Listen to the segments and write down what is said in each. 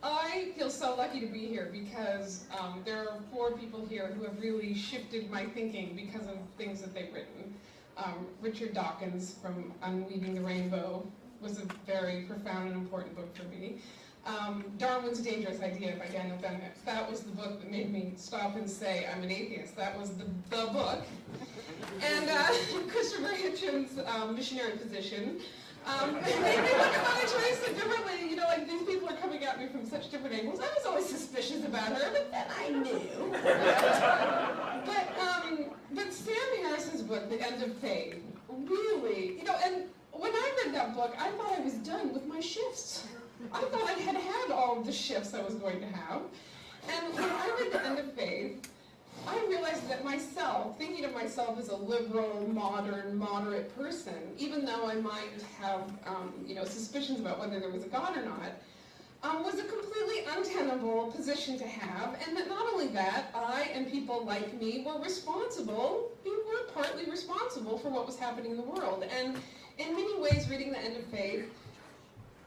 I feel so lucky to be here because there are 4 people here who have really shifted my thinking because of things that they've written. Richard Dawkins from Unweaving the Rainbow was a very profound and important book for me. Darwin's Dangerous Idea by Daniel Dennett. That was the book that made me stop and say I'm an atheist. That was the book. And Christopher Hitchens' Missionary Position. It made me look at my choice so differently. You know, like these people are coming at me from such different angles. I was always suspicious about her, but then I knew. But Sam Harris's book, The End of Faith, really, you know, and when I read that book, I thought I was done with my shifts. I thought I had had all of the shifts I was going to have. And when I read The End of Faith, I realized that myself, thinking of myself as a liberal, modern, moderate person, even though I might have, you know, suspicions about whether there was a God or not, was a completely untenable position to have, and that not only that, I and people like me were responsible, we were partly responsible for what was happening in the world. And in many ways, reading The End of Faith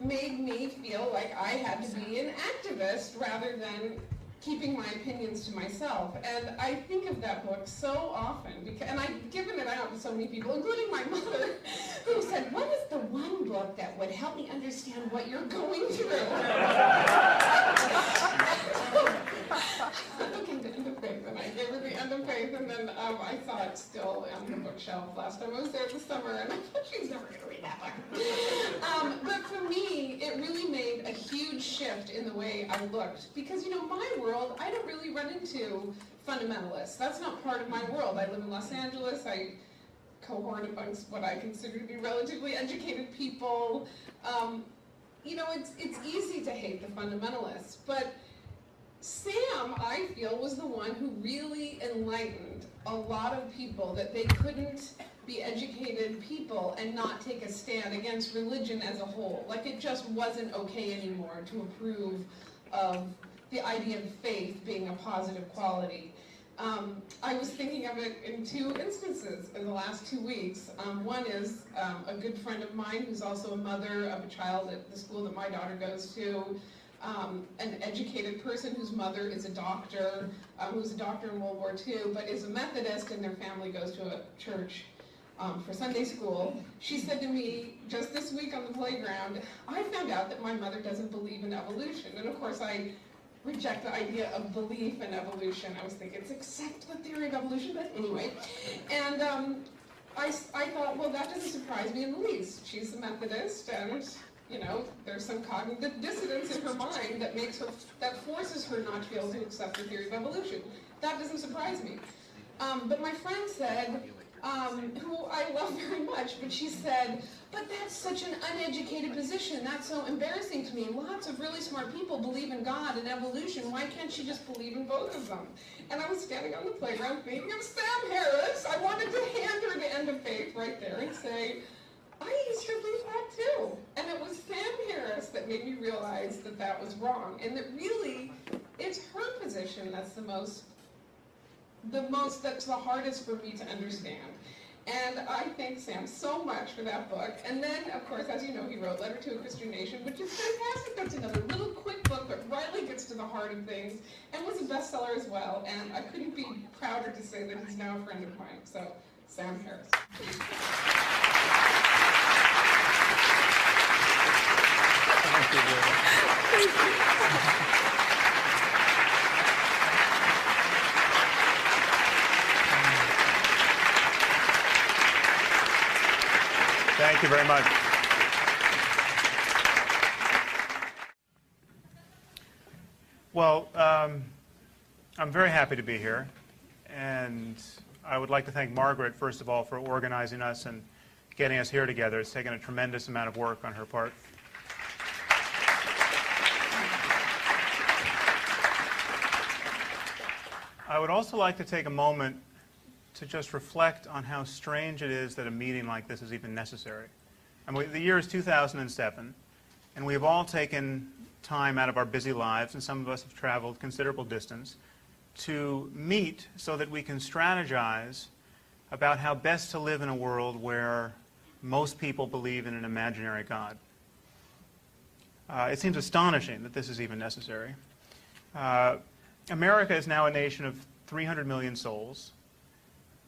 made me feel like I had to be an activist rather than keeping my opinions to myself. And I think of that book so often, and I've given it out to so many people, including my mother, who said, what is the one book that would help me understand what you're going through? Okay, The End of Faith, and I gave her The End of Faith, and then I saw it still on the bookshelf last time I was there this summer, and I thought she's never going to read that book. But for me, it really made a huge shift in the way I looked, because, you know, my world, I don't really run into fundamentalists. That's not part of my world. I live in Los Angeles. I cohort amongst what I consider to be relatively educated people. You know, it's easy to hate the fundamentalists, but Sam, I feel, was the one who really enlightened a lot of people that they couldn't be educated people and not take a stand against religion as a whole. Like, it just wasn't okay anymore to approve of the idea of faith being a positive quality. I was thinking of it in 2 instances in the last 2 weeks. One is a good friend of mine who's also a mother of a child at the school that my daughter goes to, an educated person whose mother is a doctor, who's a doctor in World War II, but is a Methodist, and their family goes to a church for Sunday school. She said to me just this week on the playground, I found out that my mother doesn't believe in evolution. And of course I reject the idea of belief in evolution. I was thinking, it's accept the theory of evolution, but anyway. And I thought, well, that doesn't surprise me in the least. She's a Methodist, and you know, there's some cognitive dissonance in her mind that that forces her not to be able to accept the theory of evolution. That doesn't surprise me. But my friend said, who I love very much, but she said, but that's such an uneducated position. That's so embarrassing to me. Lots of really smart people believe in God and evolution. Why can't she just believe in both of them? And I was standing on the playground thinking of Sam Harris. I wanted to hand her The End of Faith right there and say, I used to believe that too. And it was Sam Harris that made me realize that that was wrong. And that really, it's her position that's that's the hardest for me to understand. And I thank Sam so much for that book. And then, of course, as you know, he wrote Letter to a Christian Nation, which is fantastic. That's another little quick book that rightly gets to the heart of things, and was a bestseller as well. And I couldn't be prouder to say that he's now a friend of mine. So, Sam Harris. Thank you very much. Well, I'm very happy to be here, and I would like to thank Margaret, first of all, for organizing us and getting us here together. It's taken a tremendous amount of work on her part. I would also like to take a moment to just reflect on how strange it is that a meeting like this is even necessary. I mean, the year is 2007, and we have all taken time out of our busy lives, and some of us have traveled considerable distance, to meet so that we can strategize about how best to live in a world where most people believe in an imaginary God. It seems astonishing that this is even necessary. America is now a nation of 300 million souls,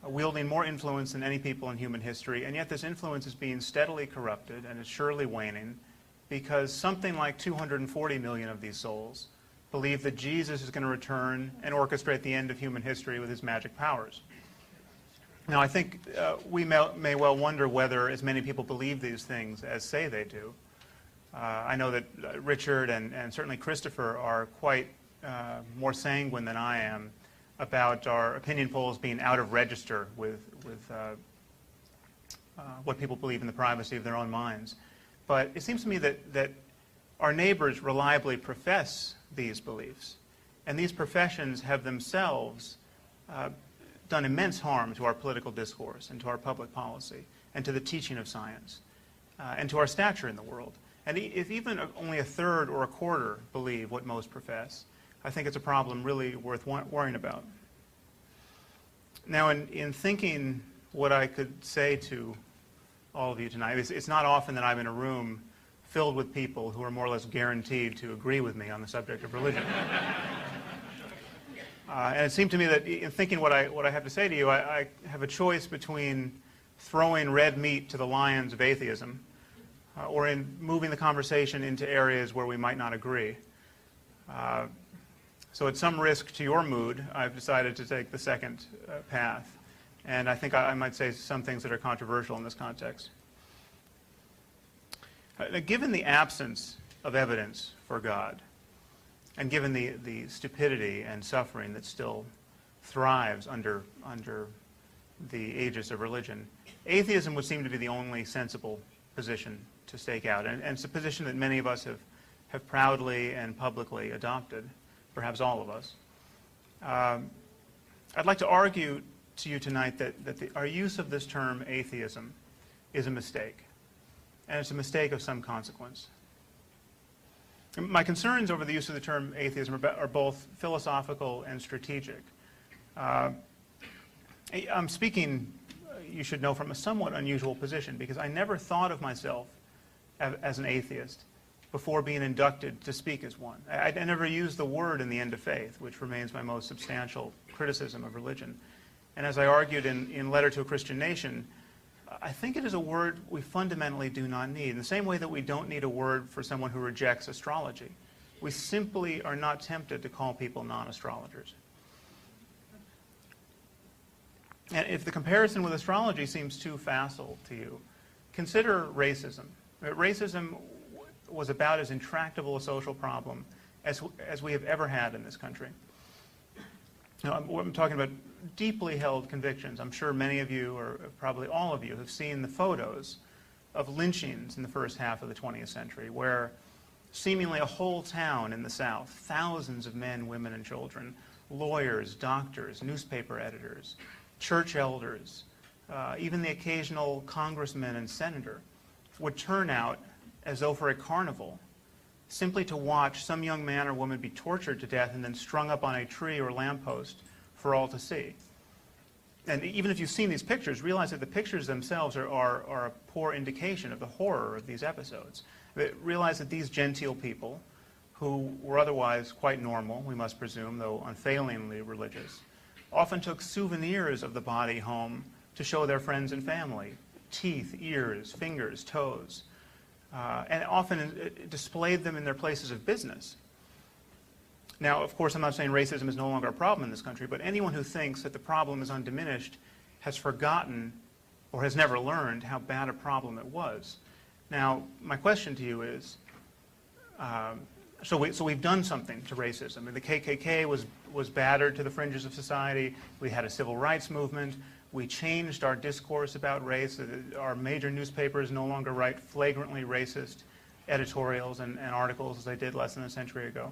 wielding more influence than any people in human history, and yet this influence is being steadily corrupted and is surely waning because something like 240 million of these souls believe that Jesus is going to return and orchestrate the end of human history with his magic powers. Now, I think we may well wonder whether as many people believe these things as say they do. I know that Richard and certainly Christopher are quite more sanguine than I am about our opinion polls being out of register with what people believe in the privacy of their own minds. But it seems to me that our neighbors reliably profess these beliefs, and these professions have themselves done immense harm to our political discourse and to our public policy and to the teaching of science and to our stature in the world. And if even only a third or a quarter believe what most profess, I think it's a problem really worth worrying about. Now, in thinking what I could say to all of you tonight, it's not often that I'm in a room filled with people who are more or less guaranteed to agree with me on the subject of religion. And it seemed to me that in thinking what I have to say to you, I have a choice between throwing red meat to the lions of atheism or in moving the conversation into areas where we might not agree. So at some risk to your mood, I've decided to take the second path. And I think I might say some things that are controversial in this context. Given the absence of evidence for God, and given the stupidity and suffering that still thrives under the aegis of religion, atheism would seem to be the only sensible position to stake out. And it's a position that many of us have proudly and publicly adopted, perhaps all of us. I'd like to argue to you tonight that our use of this term atheism is a mistake. And it's a mistake of some consequence. My concerns over the use of the term atheism are both philosophical and strategic. I'm speaking, you should know, from a somewhat unusual position because I never thought of myself as an atheist before being inducted to speak as one. I never used the word in the end of faith, which remains my most substantial criticism of religion. And as I argued in Letter to a Christian Nation, I think it is a word we fundamentally do not need, in the same way that we don't need a word for someone who rejects astrology. We simply are not tempted to call people non-astrologers. And if the comparison with astrology seems too facile to you, consider racism. Racism was about as intractable a social problem as we have ever had in this country. Now, I'm talking about deeply held convictions. I'm sure many of you, or probably all of you, have seen the photos of lynchings in the first half of the 20th century, where seemingly a whole town in the South, thousands of men, women, and children, lawyers, doctors, newspaper editors, church elders, even the occasional congressman and senator, would turn out as though for a carnival, simply to watch some young man or woman be tortured to death and then strung up on a tree or lamppost for all to see. And even if you've seen these pictures, realize that the pictures themselves are a poor indication of the horror of these episodes. Realize that these genteel people, who were otherwise quite normal, we must presume, though unfailingly religious, often took souvenirs of the body home to show their friends and family: teeth, ears, fingers, toes. And often displayed them in their places of business. Now, of course, I'm not saying racism is no longer a problem in this country, but anyone who thinks that the problem is undiminished has forgotten or has never learned how bad a problem it was. Now, my question to you is, so we've done something to racism. I mean, the KKK was battered to the fringes of society. We had a civil rights movement. We changed our discourse about race. Our major newspapers no longer write flagrantly racist editorials and articles as they did less than a century ago.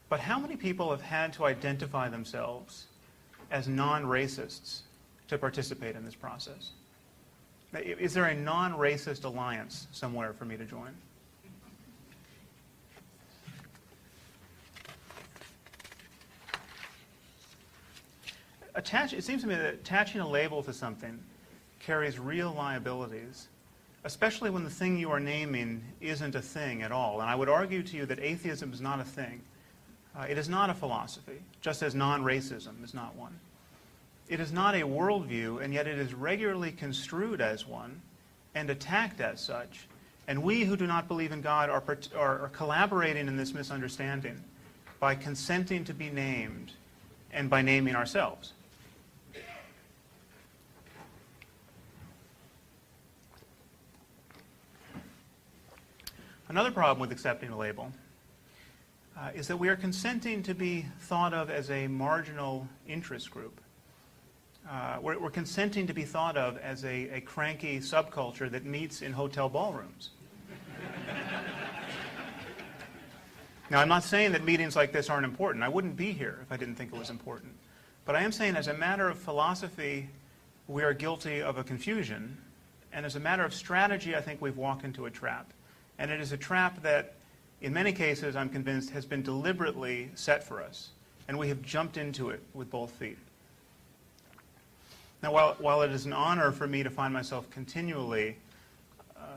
But how many people have had to identify themselves as non-racists to participate in this process? Is there a non-racist alliance somewhere for me to join? It seems to me that attaching a label to something carries real liabilities, especially when the thing you are naming isn't a thing at all. And I would argue to you that atheism is not a thing. It is not a philosophy, just as non-racism is not one. It is not a worldview, and yet it is regularly construed as one and attacked as such. And we who do not believe in God are collaborating in this misunderstanding by consenting to be named and by naming ourselves. Another problem with accepting a label is that we are consenting to be thought of as a marginal interest group. We're consenting to be thought of as a cranky subculture that meets in hotel ballrooms. Now, I'm not saying that meetings like this aren't important. I wouldn't be here if I didn't think it was important. But I am saying as a matter of philosophy, we are guilty of a confusion. And as a matter of strategy, I think we've walked into a trap. And it is a trap that, in many cases, I'm convinced, has been deliberately set for us. And we have jumped into it with both feet. Now, while it is an honor for me to find myself continually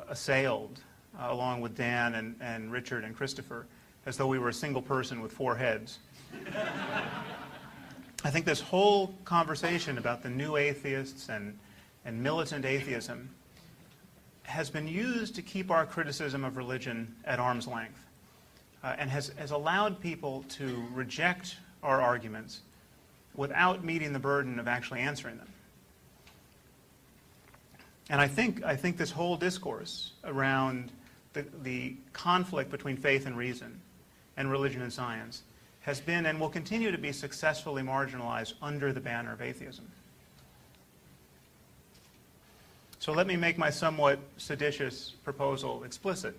assailed, along with Dan and Richard and Christopher, as though we were a single person with 4 heads, I think this whole conversation about the new atheists and militant atheism has been used to keep our criticism of religion at arm's length, and has allowed people to reject our arguments without meeting the burden of actually answering them. And I think this whole discourse around the conflict between faith and reason and religion and science has been and will continue to be successfully marginalized under the banner of atheism. So let me make my somewhat seditious proposal explicit.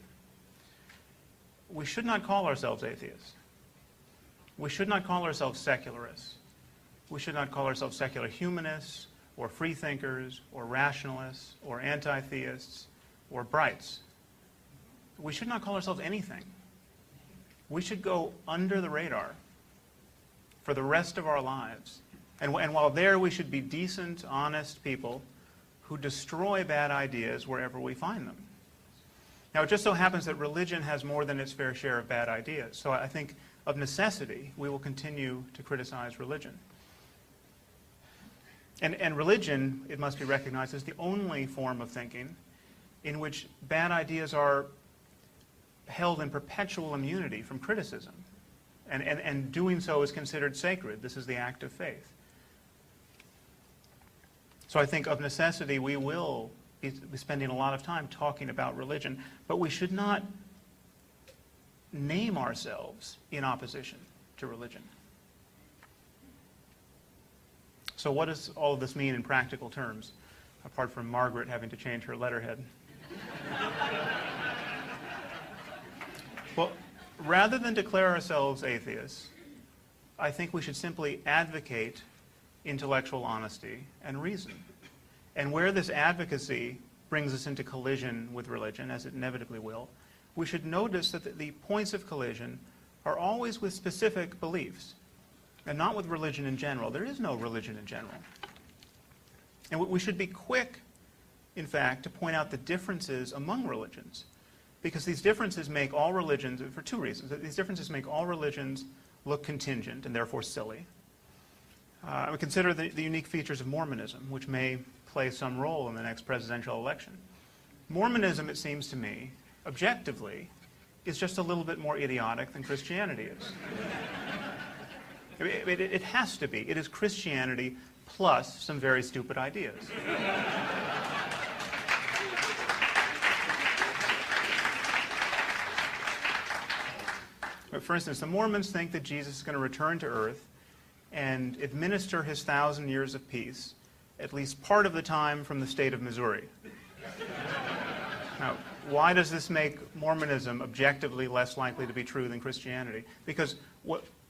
We should not call ourselves atheists. We should not call ourselves secularists. We should not call ourselves secular humanists, or freethinkers, or rationalists, or anti-theists, or brights. We should not call ourselves anything. We should go under the radar for the rest of our lives. And while there, we should be decent, honest people who destroy bad ideas wherever we find them. Now, it just so happens that religion has more than its fair share of bad ideas. So I think, of necessity, we will continue to criticize religion. And religion, it must be recognized, is the only form of thinking in which bad ideas are held in perpetual immunity from criticism. And doing so is considered sacred. This is the act of faith. So I think, of necessity, we will be spending a lot of time talking about religion, but we should not name ourselves in opposition to religion. So what does all of this mean in practical terms, apart from Margaret having to change her letterhead? Well, rather than declare ourselves atheists, I think we should simply advocate intellectual honesty and reason. And where this advocacy brings us into collision with religion, as it inevitably will, we should notice that the points of collision are always with specific beliefs, and not with religion in general. There is no religion in general. And we should be quick, in fact, to point out the differences among religions, because these differences make all religions, for 2 reasons, these differences make all religions look contingent and therefore silly. We consider the unique features of Mormonism, which may play some role in the next presidential election. Mormonism, it seems to me, objectively, is just a little bit more idiotic than Christianity is. It has to be. It is Christianity plus some very stupid ideas. For instance, the Mormons think that Jesus is going to return to earth and administer his 1,000 years of peace, at least part of the time from the state of Missouri. Now, why does this make Mormonism objectively less likely to be true than Christianity? Because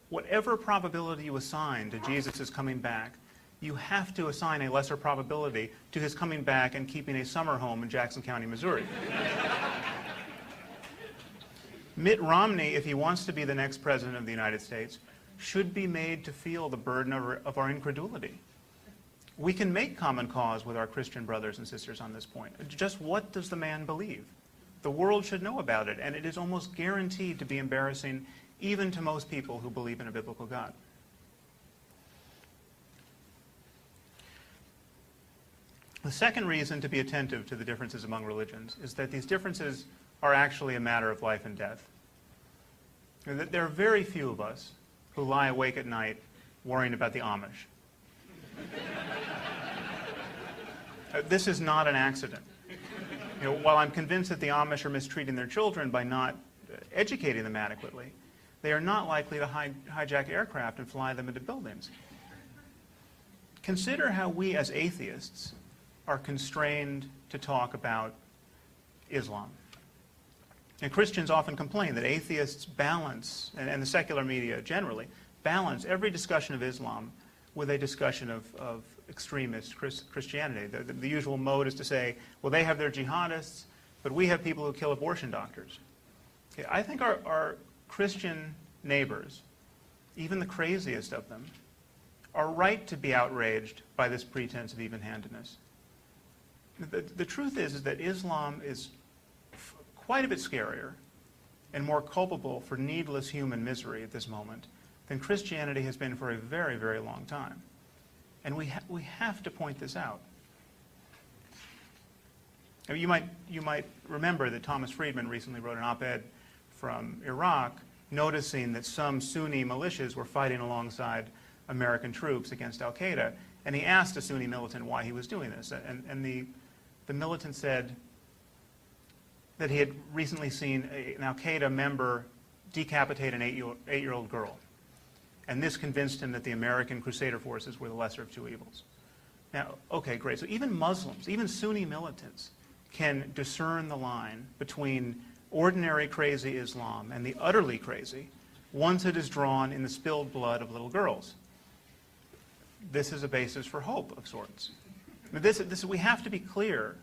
whatever probability you assign to Jesus' coming back, you have to assign a lesser probability to his coming back and keeping a summer home in Jackson County, Missouri. Mitt Romney, if he wants to be the next president of the United States, should be made to feel the burden of our incredulity. We can make common cause with our Christian brothers and sisters on this point. Just what does the man believe? The world should know about it, and it is almost guaranteed to be embarrassing even to most people who believe in a biblical God. The second reason to be attentive to the differences among religions is that these differences are actually a matter of life and death. There are very few of us who lie awake at night worrying about the Amish. This is not an accident. While I'm convinced that the Amish are mistreating their children by not educating them adequately, they are not likely to hijack aircraft and fly them into buildings. Consider how we as atheists are constrained to talk about Islam. And Christians often complain that atheists balance, and the secular media generally, balance every discussion of Islam with a discussion of extremist Christianity. The usual mode is to say, well, they have their jihadists, but we have people who kill abortion doctors. Okay, I think our Christian neighbors, even the craziest of them, are right to be outraged by this pretense of even-handedness. The truth is that Islam is quite a bit scarier and more culpable for needless human misery at this moment than Christianity has been for a very, very long time. And we have to point this out. I mean, you might remember that Thomas Friedman recently wrote an op-ed from Iraq noticing that some Sunni militias were fighting alongside American troops against al-Qaeda, and he asked a Sunni militant why he was doing this. And the militant said that he had recently seen an al-Qaeda member decapitate an 8-year-old girl. And this convinced him that the American Crusader forces were the lesser of two evils. Now, okay, great. So even Muslims, even Sunni militants, can discern the line between ordinary crazy Islam and the utterly crazy once it is drawn in the spilled blood of little girls. This is a basis for hope of sorts. I mean, we have to be clear,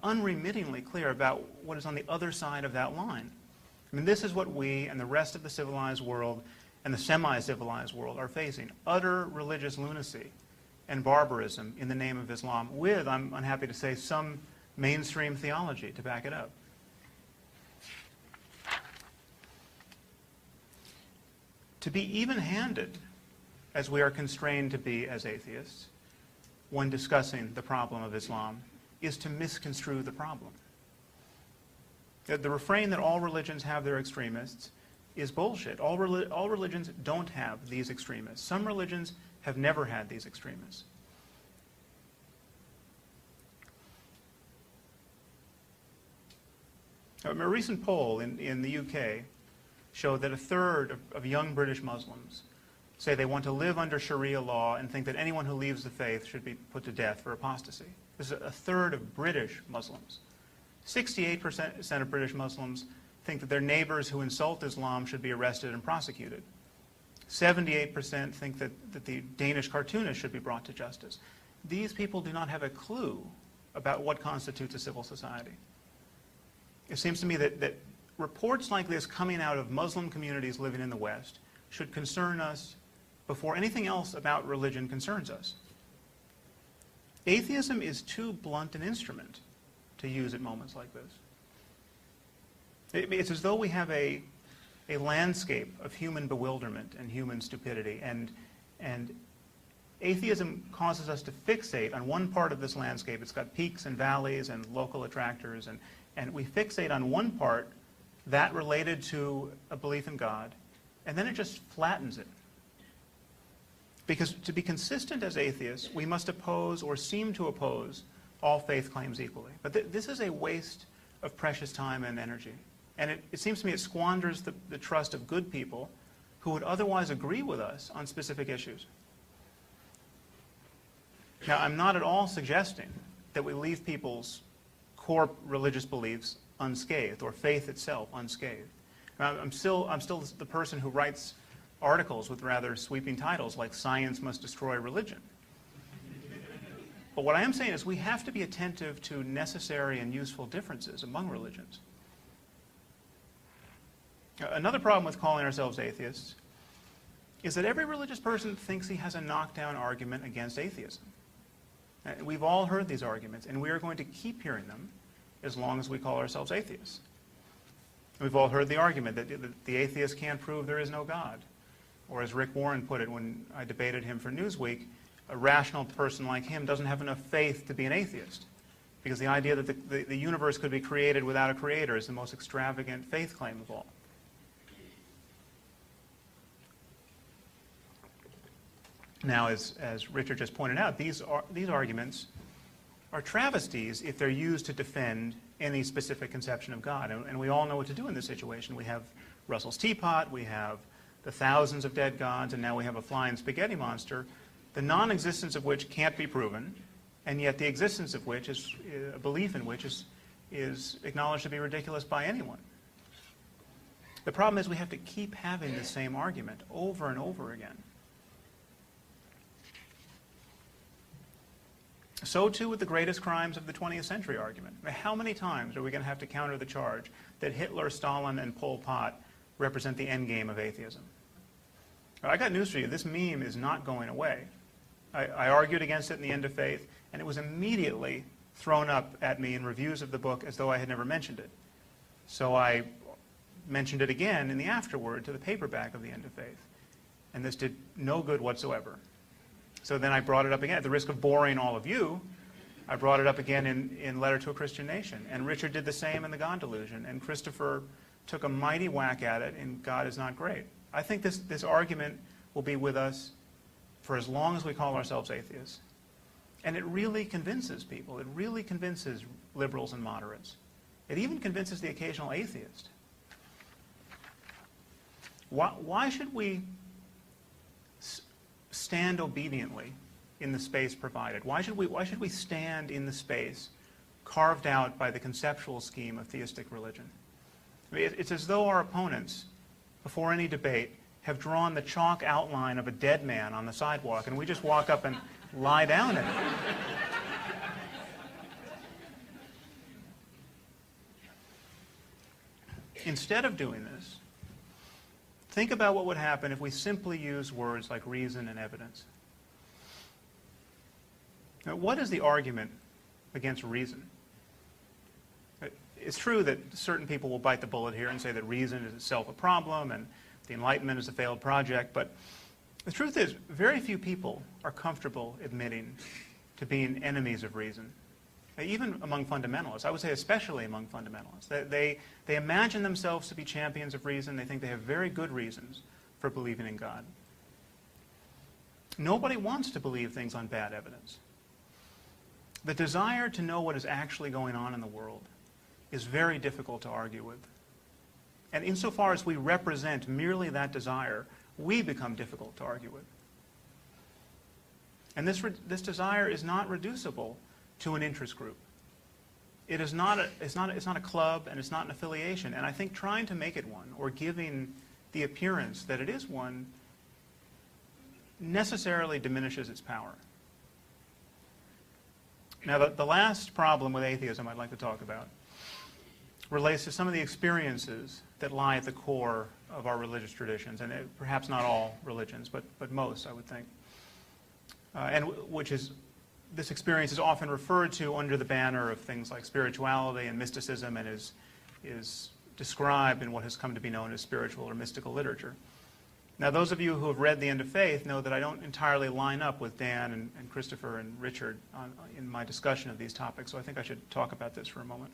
unremittingly clear about what is on the other side of that line. I mean, this is what we and the rest of the civilized world and the semi-civilized world are facing: utter religious lunacy and barbarism in the name of Islam with, I'm unhappy to say, some mainstream theology to back it up. To be even-handed, as we are constrained to be as atheists, when discussing the problem of Islam, is to misconstrue the problem. The refrain that all religions have their extremists is bullshit. All religions don't have these extremists. Some religions have never had these extremists. A recent poll in the UK showed that a third of young British Muslims say they want to live under Sharia law and think that anyone who leaves the faith should be put to death for apostasy. This is a third of British Muslims. 68% of British Muslims think that their neighbors who insult Islam should be arrested and prosecuted. 78% think that the Danish cartoonist should be brought to justice. These people do not have a clue about what constitutes a civil society. It seems to me that reports like this coming out of Muslim communities living in the West should concern us before anything else about religion concerns us. Atheism is too blunt an instrument to use at moments like this. It's as though we have a landscape of human bewilderment and human stupidity, and atheism causes us to fixate on one part of this landscape. It's got peaks and valleys and local attractors, and we fixate on one part, that related to a belief in God, and then it just flattens it. Because to be consistent as atheists, we must oppose or seem to oppose all faith claims equally. But this is a waste of precious time and energy. And it seems to me it squanders the trust of good people who would otherwise agree with us on specific issues. Now, I'm not at all suggesting that we leave people's core religious beliefs unscathed, or faith itself unscathed. I'm still the person who writes articles with rather sweeping titles like "Science Must Destroy Religion." But what I am saying is we have to be attentive to necessary and useful differences among religions. Another problem with calling ourselves atheists is that every religious person thinks he has a knockdown argument against atheism. We've all heard these arguments, and we are going to keep hearing them as long as we call ourselves atheists. We've all heard the argument that the atheist can't prove there is no God. Or as Rick Warren put it when I debated him for Newsweek, a rational person like him doesn't have enough faith to be an atheist. Because the idea that the universe could be created without a creator is the most extravagant faith claim of all. Now, as Richard just pointed out, these arguments are travesties if they're used to defend any specific conception of God. And we all know what to do in this situation. We have Russell's teapot, we have the thousands of dead gods, and now we have a flying spaghetti monster, the non-existence of which can't be proven, and yet the existence of which is a belief in which is acknowledged to be ridiculous by anyone. The problem is we have to keep having the same argument over and over again. So too with the greatest crimes of the 20th century argument. How many times are we going to have to counter the charge that Hitler, Stalin, and Pol Pot represent the end game of atheism? I got news for you. This meme is not going away. I argued against it in The End of Faith, and it was immediately thrown up at me in reviews of the book as though I had never mentioned it. So I mentioned it again in the afterword to the paperback of The End of Faith, and this did no good whatsoever. So then I brought it up again. At the risk of boring all of you, I brought it up again in Letter to a Christian Nation. And Richard did the same in The God Delusion. And Christopher took a mighty whack at it in God is Not Great. I think this argument will be with us for as long as we call ourselves atheists. And it really convinces people. It really convinces liberals and moderates. It even convinces the occasional atheist. Why should we stand obediently in the space provided? Why should we stand in the space carved out by the conceptual scheme of theistic religion? I mean, it's as though our opponents, before any debate, have drawn the chalk outline of a dead man on the sidewalk, and we just walk up and lie down in it. Instead of doing this, think about what would happen if we simply use words like reason and evidence. Now, what is the argument against reason? It's true that certain people will bite the bullet here and say that reason is itself a problem and the Enlightenment is a failed project, but the truth is very few people are comfortable admitting to being enemies of reason, even among fundamentalists. I would say especially among fundamentalists. They imagine themselves to be champions of reason. They think they have very good reasons for believing in God. Nobody wants to believe things on bad evidence. The desire to know what is actually going on in the world is very difficult to argue with. And insofar as we represent merely that desire, we become difficult to argue with. And this desire is not reducible to an interest group. It's not a club, and it's not an affiliation. And I think trying to make it one, or giving the appearance that it is one, necessarily diminishes its power. Now, the last problem with atheism I'd like to talk about relates to some of the experiences that lie at the core of our religious traditions, and perhaps not all religions, but most, I would think. And which is, this experience is often referred to under the banner of things like spirituality and mysticism, and is described in what has come to be known as spiritual or mystical literature. Now, those of you who have read The End of Faith know that I don't entirely line up with Dan and Christopher and Richard in my discussion of these topics, so I think I should talk about this for a moment.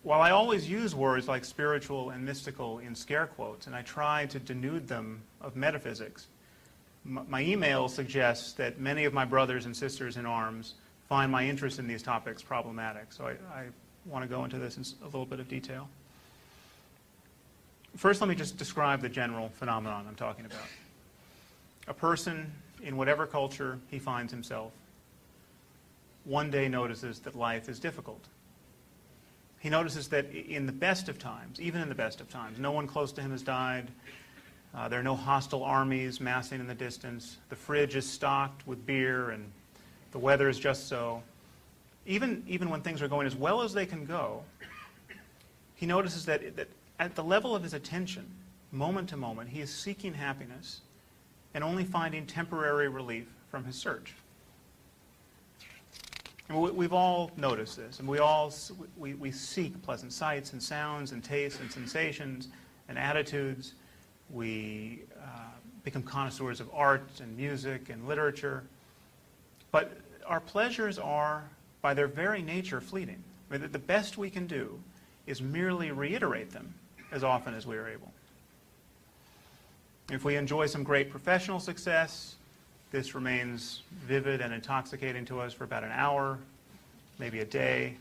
While I always use words like spiritual and mystical in scare quotes, and I try to denude them of metaphysics, my email suggests that many of my brothers and sisters in arms find my interest in these topics problematic. So I want to go into this in a little bit of detail. First, let me just describe the general phenomenon I'm talking about. A person, in whatever culture he finds himself, one day notices that life is difficult. He notices that in the best of times, even in the best of times, no one close to him has died. There are no hostile armies massing in the distance. The fridge is stocked with beer, and the weather is just so. Even when things are going as well as they can go, he notices that at the level of his attention, moment to moment, he is seeking happiness and only finding temporary relief from his search. And we've all noticed this, and we seek pleasant sights and sounds and tastes and sensations and attitudes. We become connoisseurs of art and music and literature. But our pleasures are, by their very nature, fleeting. I mean, the best we can do is merely reiterate them as often as we are able. If we enjoy some great professional success, this remains vivid and intoxicating to us for about an hour, maybe a day.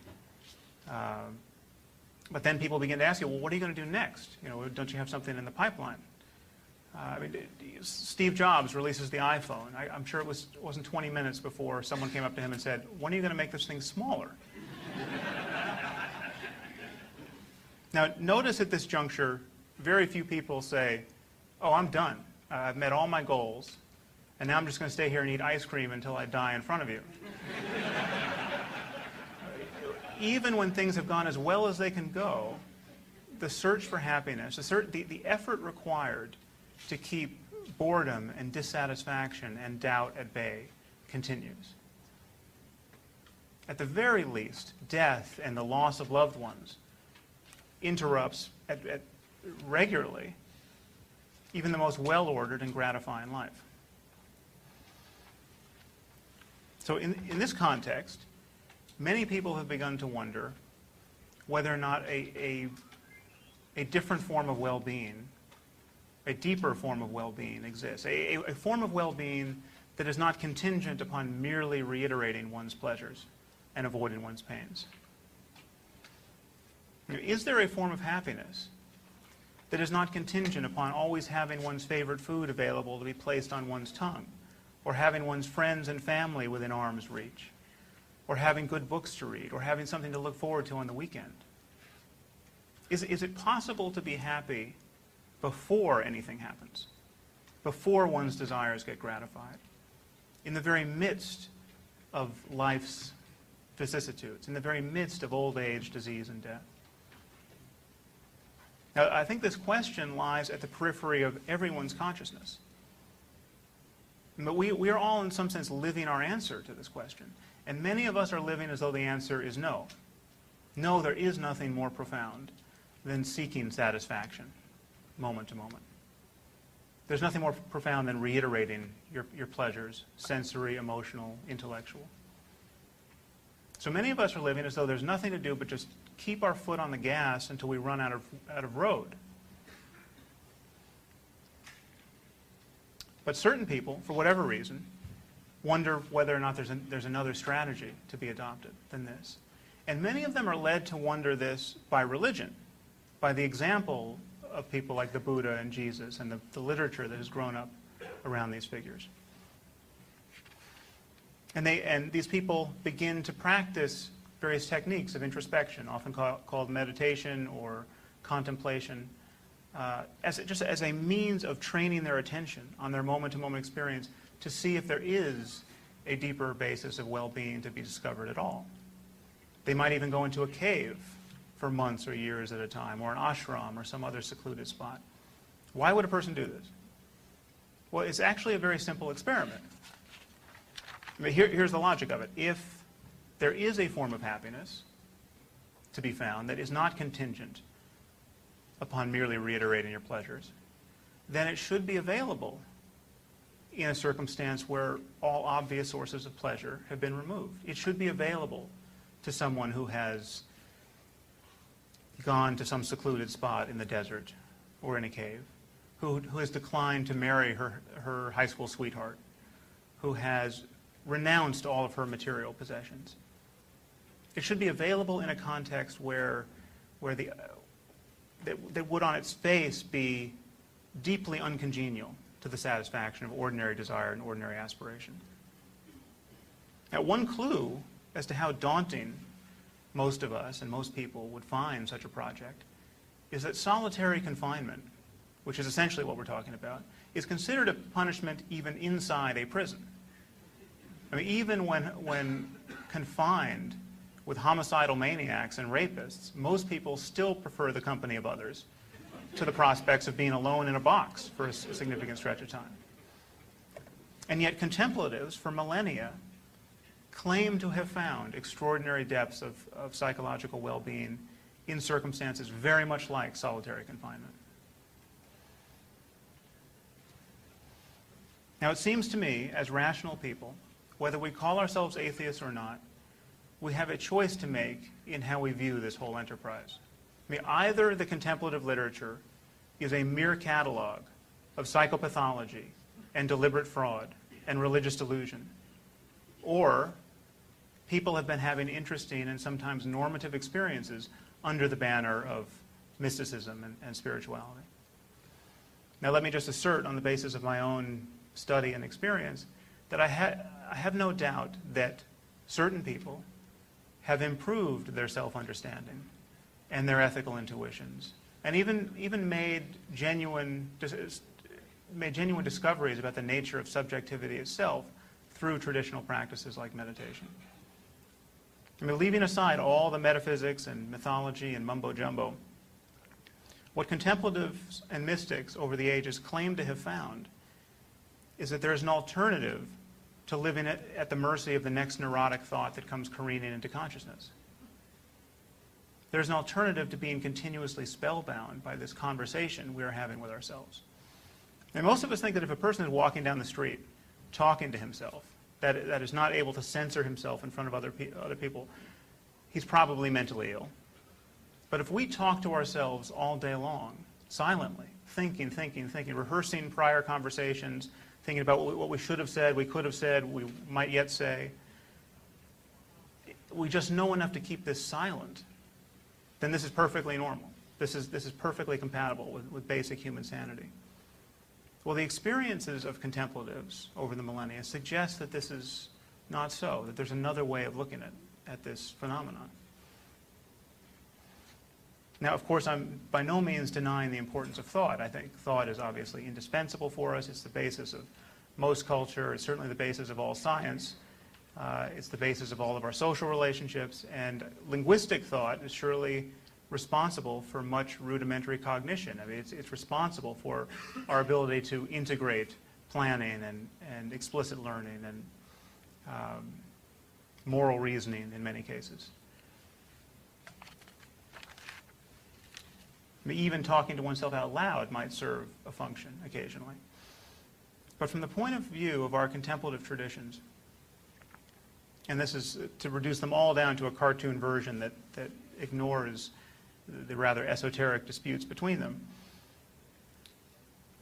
But then people begin to ask you, well, what are you going to do next? You know, don't you have something in the pipeline? I mean, Steve Jobs releases the iPhone. I'm sure it wasn't 20 minutes before someone came up to him and said, when are you going to make this thing smaller? Now, notice at this juncture, very few people say, oh, I'm done. I've met all my goals, and now I'm just going to stay here and eat ice cream until I die in front of you. Even when things have gone as well as they can go, the search for happiness, the effort required to keep boredom and dissatisfaction and doubt at bay continues. At the very least, death and the loss of loved ones interrupts regularly even the most well-ordered and gratifying life. So in this context, many people have begun to wonder whether or not a different form of well-being, a deeper form of well-being exists, a form of well-being that is not contingent upon merely reiterating one's pleasures and avoiding one's pains. Is there a form of happiness that is not contingent upon always having one's favorite food available to be placed on one's tongue, or having one's friends and family within arm's reach, or having good books to read, or having something to look forward to on the weekend? Is it possible to be happy before anything happens, before one's desires get gratified, in the very midst of life's vicissitudes, in the very midst of old age, disease, and death? Now, I think this question lies at the periphery of everyone's consciousness. But we are all, in some sense, living our answer to this question. And many of us are living as though the answer is no. No, there is nothing more profound than seeking satisfaction, moment to moment. There's nothing more profound than reiterating your pleasures, sensory, emotional, intellectual. So many of us are living as though there's nothing to do but just keep our foot on the gas until we run out of road. But certain people, for whatever reason, wonder whether or not there's another strategy to be adopted than this. And many of them are led to wonder this by religion, by the example of people like the Buddha and Jesus and the literature that has grown up around these figures. And these people begin to practice various techniques of introspection, often called meditation or contemplation, just as a means of training their attention on their moment-to-moment experience to see if there is a deeper basis of well-being to be discovered at all. They might even go into a cave for months or years at a time, or an ashram or some other secluded spot. Why would a person do this? Well, it's actually a very simple experiment. I mean, here's the logic of it. If there is a form of happiness to be found that is not contingent upon merely reiterating your pleasures, then it should be available in a circumstance where all obvious sources of pleasure have been removed. It should be available to someone who has gone to some secluded spot in the desert or in a cave, who has declined to marry her high school sweetheart, who has renounced all of her material possessions. It should be available in a context that would on its face be deeply uncongenial to the satisfaction of ordinary desire and ordinary aspiration. Now, one clue as to how daunting most of us and most people would find such a project is that solitary confinement, which is essentially what we're talking about, is considered a punishment even inside a prison. I mean, even when confined with homicidal maniacs and rapists, most people still prefer the company of others to the prospects of being alone in a box for a significant stretch of time. And yet contemplatives for millennia claim to have found extraordinary depths of psychological well-being in circumstances very much like solitary confinement. Now, it seems to me, as rational people, whether we call ourselves atheists or not, we have a choice to make in how we view this whole enterprise. I mean, either the contemplative literature is a mere catalog of psychopathology and deliberate fraud and religious delusion, or people have been having interesting and sometimes normative experiences under the banner of mysticism and spirituality. Now, let me just assert on the basis of my own study and experience that I have no doubt that certain people have improved their self-understanding and their ethical intuitions, and even made genuine discoveries about the nature of subjectivity itself through traditional practices like meditation. I mean, leaving aside all the metaphysics and mythology and mumbo-jumbo, what contemplatives and mystics over the ages claim to have found is that there is an alternative to living at the mercy of the next neurotic thought that comes careening into consciousness. There's an alternative to being continuously spellbound by this conversation we are having with ourselves. And most of us think that if a person is walking down the street talking to himself, that is not able to censor himself in front of other people, he's probably mentally ill. But if we talk to ourselves all day long, silently, thinking, rehearsing prior conversations, thinking about what we should have said, we could have said, we might yet say, we just know enough to keep this silent, then this is perfectly normal. This is perfectly compatible with basic human sanity. Well, the experiences of contemplatives over the millennia suggest that this is not so, that there's another way of looking at this phenomenon. Now, of course, I'm by no means denying the importance of thought. I think thought is obviously indispensable for us. It's the basis of most culture. It's certainly the basis of all science. It's the basis of all of our social relationships. And linguistic thought is surely responsible for much rudimentary cognition. I mean, it's responsible for our ability to integrate planning and explicit learning and moral reasoning in many cases. I mean, even talking to oneself out loud might serve a function occasionally. But from the point of view of our contemplative traditions, and this is to reduce them all down to a cartoon version that ignores the rather esoteric disputes between them,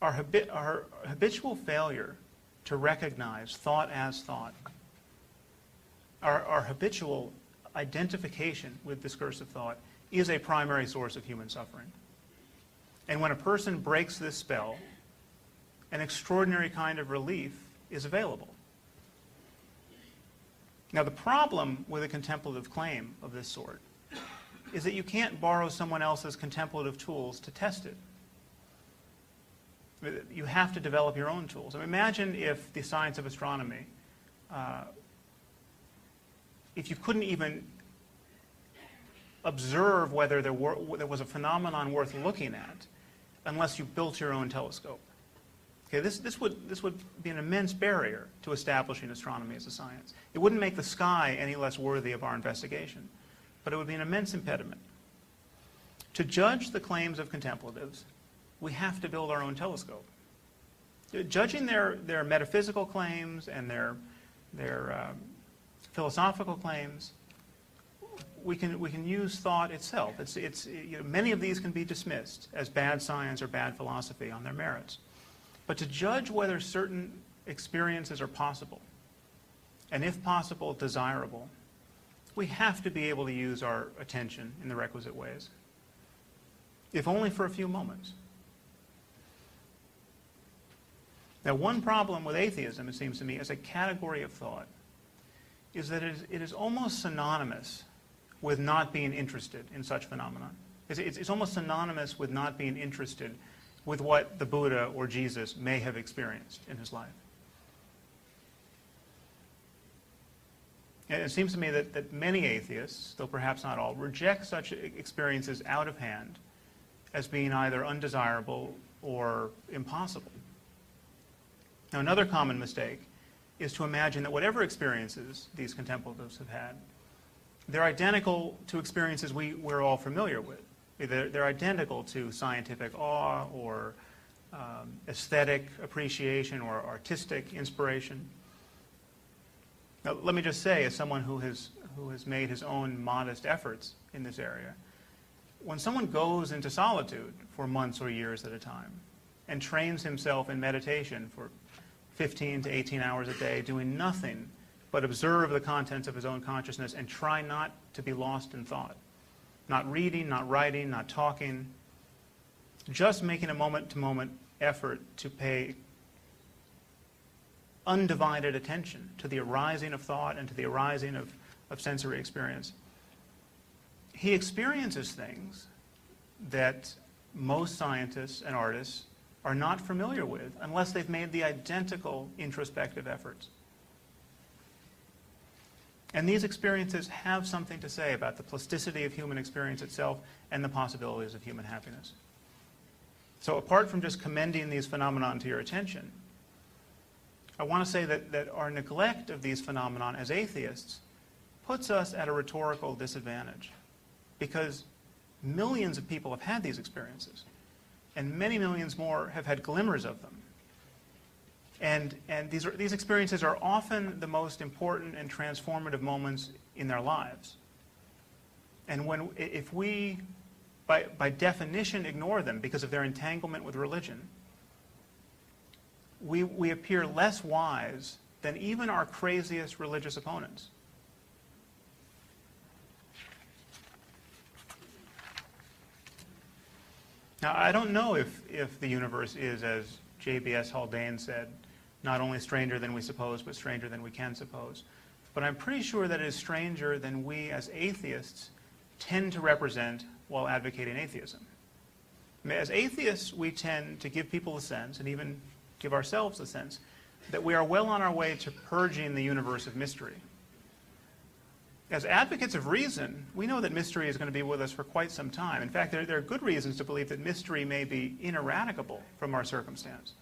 our habitual failure to recognize thought as thought, our habitual identification with discursive thought is a primary source of human suffering. And when a person breaks this spell, an extraordinary kind of relief is available. Now, the problem with a contemplative claim of this sort is that you can't borrow someone else's contemplative tools to test it. You have to develop your own tools. I mean, imagine if the science of astronomy, if you couldn't even observe whether there was a phenomenon worth looking at unless you built your own telescope. Okay, this would be an immense barrier to establishing astronomy as a science. It wouldn't make the sky any less worthy of our investigation, but it would be an immense impediment. To judge the claims of contemplatives, we have to build our own telescope. Judging their metaphysical claims and their philosophical claims, we can use thought itself. Many of these can be dismissed as bad science or bad philosophy on their merits. But to judge whether certain experiences are possible, and if possible, desirable, we have to be able to use our attention in the requisite ways, if only for a few moments. Now, one problem with atheism, it seems to me, as a category of thought, is that it is almost synonymous with not being interested in such phenomena. It's almost synonymous with not being interested with what the Buddha or Jesus may have experienced in his life. And it seems to me that many atheists, though perhaps not all, reject such experiences out of hand as being either undesirable or impossible. Now, another common mistake is to imagine that whatever experiences these contemplatives have had, they're identical to experiences we're all familiar with. They're identical to scientific awe or aesthetic appreciation or artistic inspiration. Now, let me just say, as someone who has made his own modest efforts in this area, when someone goes into solitude for months or years at a time and trains himself in meditation for 15 to 18 hours a day, doing nothing but observe the contents of his own consciousness and try not to be lost in thought, not reading, not writing, not talking, just making a moment-to-moment effort to pay undivided attention to the arising of thought and to the arising of sensory experience. He experiences things that most scientists and artists are not familiar with unless they've made the identical introspective efforts. And these experiences have something to say about the plasticity of human experience itself and the possibilities of human happiness. So apart from just commending these phenomena to your attention, I want to say that our neglect of these phenomena as atheists puts us at a rhetorical disadvantage, because millions of people have had these experiences, and many millions more have had glimmers of them. And these experiences are often the most important and transformative moments in their lives. And if we, by definition, ignore them because of their entanglement with religion, we appear less wise than even our craziest religious opponents. Now, I don't know if the universe is, as J.B.S. Haldane said, not only stranger than we suppose, but stranger than we can suppose. But I'm pretty sure that it is stranger than we as atheists tend to represent while advocating atheism. I mean, as atheists, we tend to give people a sense, and even give ourselves a sense, that we are well on our way to purging the universe of mystery. As advocates of reason, we know that mystery is going to be with us for quite some time. In fact, there are good reasons to believe that mystery may be ineradicable from our circumstance.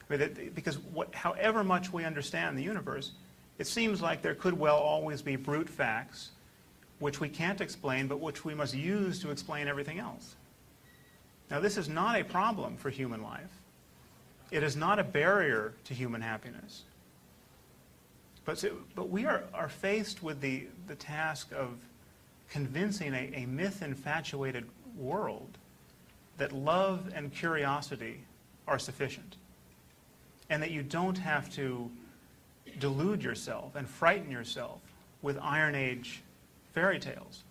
I mean, because however much we understand the universe, it seems like there could well always be brute facts which we can't explain, but which we must use to explain everything else. Now, this is not a problem for human life. It is not a barrier to human happiness. But we are faced with the task of convincing a myth-infatuated world that love and curiosity are sufficient, and that you don't have to delude yourself and frighten yourself with Iron Age fairy tales.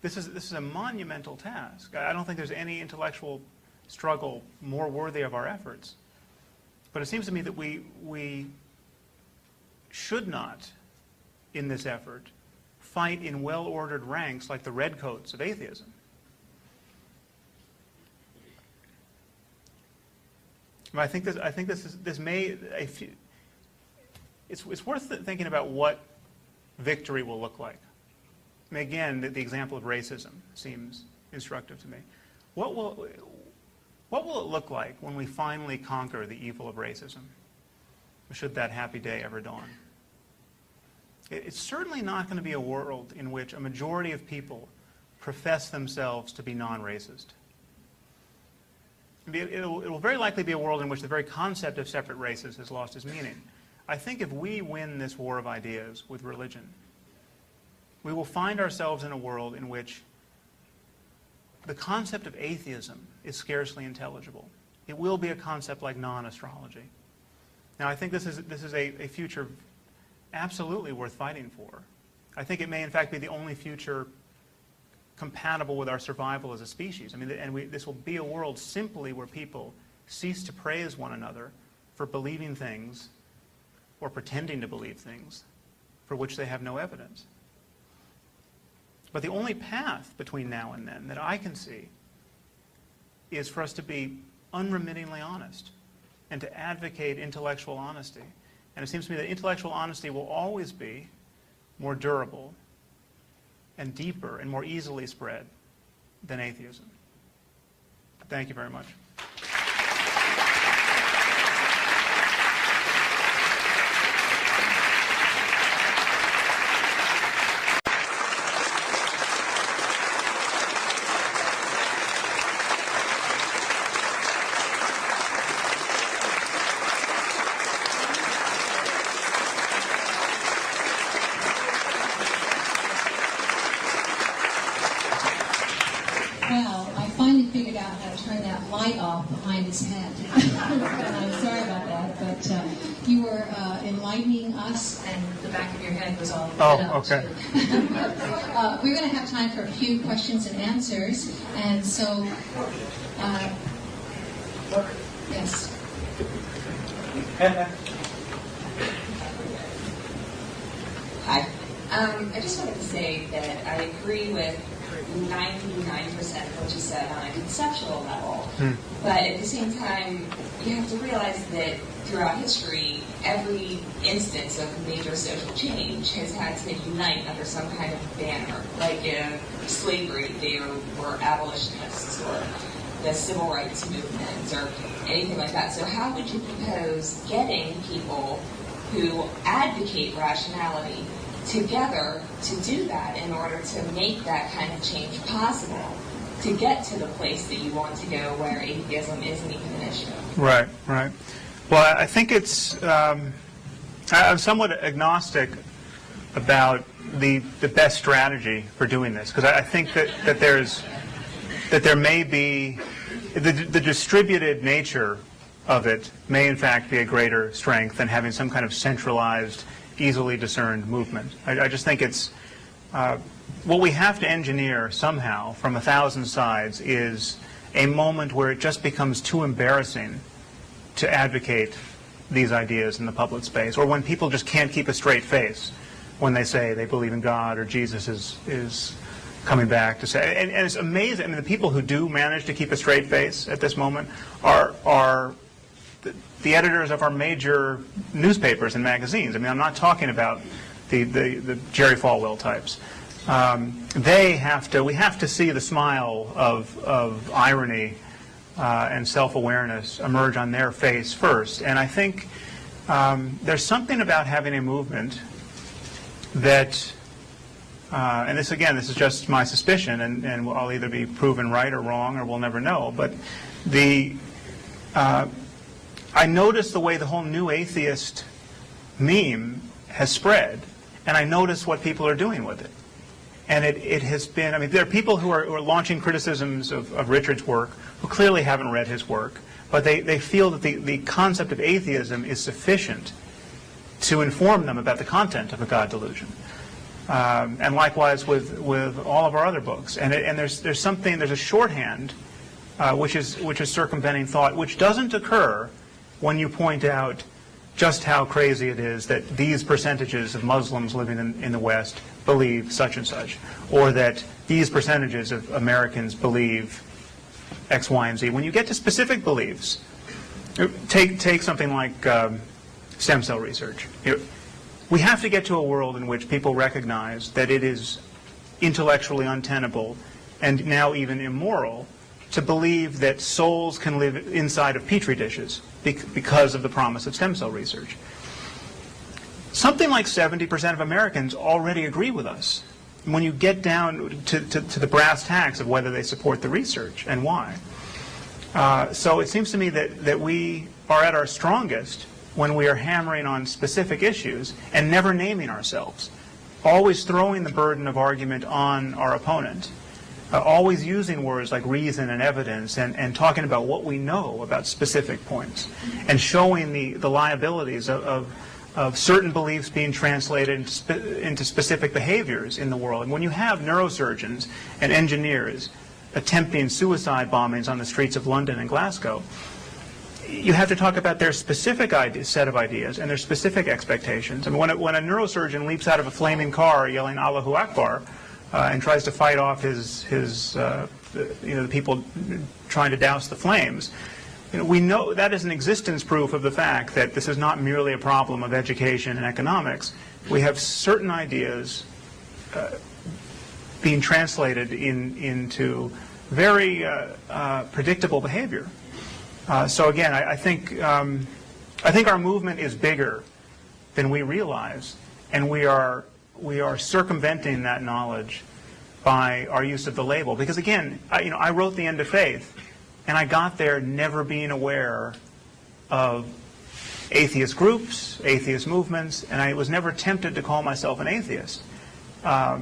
This is a monumental task. I don't think there's any intellectual struggle more worthy of our efforts. But it seems to me that we should not, in this effort, fight in well-ordered ranks like the redcoats of atheism. I think it's worth thinking about what victory will look like. I mean, again, the example of racism seems instructive to me. What will it look like when we finally conquer the evil of racism? Should that happy day ever dawn? It's certainly not going to be a world in which a majority of people profess themselves to be non-racist. It will very likely be a world in which the very concept of separate races has lost its meaning. I think if we win this war of ideas with religion, we will find ourselves in a world in which the concept of atheism is scarcely intelligible. It will be a concept like non-astrology. Now, I think this is a future absolutely worth fighting for. I think it may, in fact, be the only future compatible with our survival as a species. I mean, this will be a world simply where people cease to praise one another for believing things or pretending to believe things for which they have no evidence. But the only path between now and then that I can see is for us to be unremittingly honest and to advocate intellectual honesty. And it seems to me that intellectual honesty will always be more durable and deeper and more easily spread than atheism. Thank you very much. turn that light off behind his head. I'm sorry about that, but you were enlightening us, and the back of your head was all lit up. Okay. We're going to have time for a few questions and answers, and so, yes. Hi. I just wanted to say that I agree with 99% of what you said on a conceptual level, but at the same time, you have to realize that throughout history, every instance of major social change has had to unite under some kind of banner, like in slavery, they were abolitionists, or the civil rights movement, or anything like that. So how would you propose getting people who advocate rationality together to do that in order to make that kind of change possible, to get to the place that you want to go where atheism isn't even an issue? Right, right. Well, I think it's, I'm somewhat agnostic about the best strategy for doing this, because I think that there may be, the distributed nature of it may in fact be a greater strength than having some kind of centralized, easily discerned movement. I just think it's, what we have to engineer somehow from 1,000 sides is a moment where it just becomes too embarrassing to advocate these ideas in the public space, or when people just can't keep a straight face when they say they believe in God or Jesus is coming back to say. And it's amazing. I mean, the people who do manage to keep a straight face at this moment are the editors of our major newspapers and magazines. I mean, I'm not talking about the Jerry Falwell types. We have to see the smile of irony and self-awareness emerge on their face first. And I think there's something about having a movement that, and this is just my suspicion, and I'll either be proven right or wrong, or we'll never know, but I notice the way the whole new atheist meme has spread, and I notice what people are doing with it. And it has been, I mean, there are people who are launching criticisms of Richard's work who clearly haven't read his work, but they feel that the concept of atheism is sufficient to inform them about the content of a God delusion. And likewise with all of our other books. And there's a shorthand which is circumventing thought, which doesn't occur when you point out just how crazy it is that these percentages of Muslims living in the West believe such and such, or that these percentages of Americans believe X, Y, and Z. When you get to specific beliefs, take something like stem cell research. We have to get to a world in which people recognize that it is intellectually untenable and now even immoral to believe that souls can live inside of petri dishes because of the promise of stem cell research. Something like 70% of Americans already agree with us when you get down to the brass tacks of whether they support the research and why. So it seems to me that we are at our strongest when we are hammering on specific issues and never naming ourselves, always throwing the burden of argument on our opponent, always using words like reason and evidence, and talking about what we know about specific points, and showing the liabilities of certain beliefs being translated into specific behaviors in the world. And when you have neurosurgeons and engineers attempting suicide bombings on the streets of London and Glasgow, you have to talk about their specific set of ideas and their specific expectations. I mean, when a neurosurgeon leaps out of a flaming car yelling Allahu Akbar and tries to fight off the people trying to douse the flames, we know that is an existence proof of the fact that this is not merely a problem of education and economics. We have certain ideas being translated into very predictable behavior. So again, I think our movement is bigger than we realize, and we are circumventing that knowledge by our use of the label. Because again, I wrote The End of Faith, and I got there never being aware of atheist groups, atheist movements, and I was never tempted to call myself an atheist. Now